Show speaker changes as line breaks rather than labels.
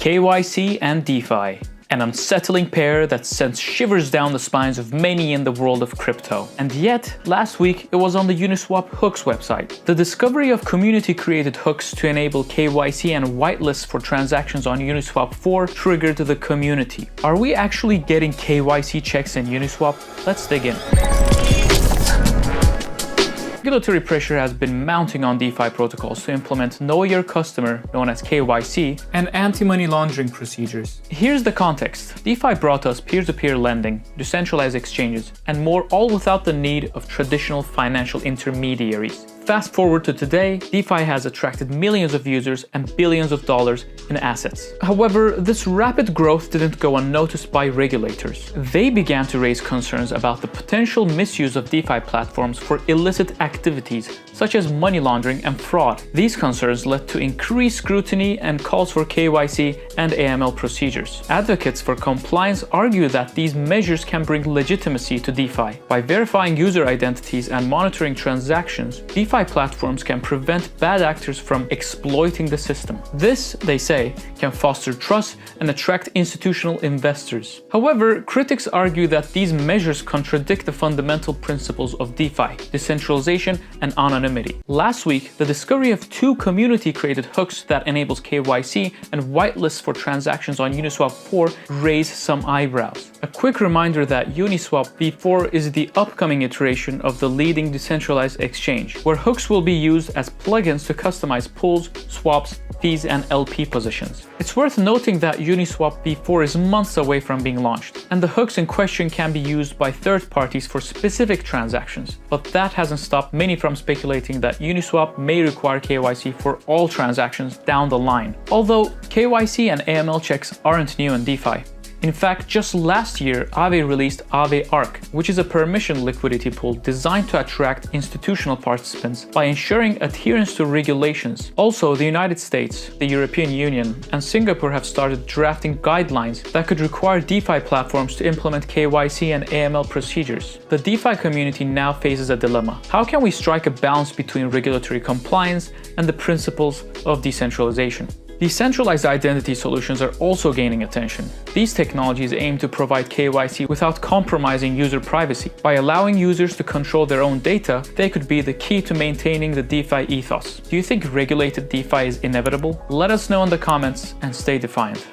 KYC and DeFi, an unsettling pair that sends shivers down the spines of many in the world of crypto. And yet, last week it was on the Uniswap Hooks website. The discovery of community-created hooks to enable KYC and whitelists for transactions on Uniswap 4 triggered the community. Are we actually getting KYC checks in Uniswap? Let's dig in. Regulatory pressure has been mounting on DeFi protocols to implement Know Your Customer, known as KYC, and anti-money laundering procedures. Here's the context. DeFi brought us peer-to-peer lending, decentralized exchanges, and more, all without the need of traditional financial intermediaries. Fast forward to today, DeFi has attracted millions of users and billions of dollars in assets. However, this rapid growth didn't go unnoticed by regulators. They began to raise concerns about the potential misuse of DeFi platforms for illicit activities, such as money laundering and fraud. These concerns led to increased scrutiny and calls for KYC and AML procedures. Advocates for compliance argue that these measures can bring legitimacy to DeFi. By verifying user identities and monitoring transactions, DeFi platforms can prevent bad actors from exploiting the system. This, they say, can foster trust and attract institutional investors. However, critics argue that these measures contradict the fundamental principles of DeFi, decentralization and anonymity. Last week, the discovery of two community-created hooks that enables KYC and whitelists for transactions on Uniswap 4 raised some eyebrows. A quick reminder that Uniswap v4 is the upcoming iteration of the leading decentralized exchange, where hooks will be used as plugins to customize pools, swaps, fees, and LP positions. It's worth noting that Uniswap v4 is months away from being launched, and the hooks in question can be used by third parties for specific transactions. But that hasn't stopped many from speculating that Uniswap may require KYC for all transactions down the line. Although KYC and AML checks aren't new in DeFi. In fact, just last year, Aave released Aave Arc, which is a permission liquidity pool designed to attract institutional participants by ensuring adherence to regulations. Also, the United States, the European Union, and Singapore have started drafting guidelines that could require DeFi platforms to implement KYC and AML procedures. The DeFi community now faces a dilemma. How can we strike a balance between regulatory compliance and the principles of decentralization? Decentralized identity solutions are also gaining attention. These technologies aim to provide KYC without compromising user privacy. By allowing users to control their own data, they could be the key to maintaining the DeFi ethos. Do you think regulated DeFi is inevitable? Let us know in the comments and stay defiant.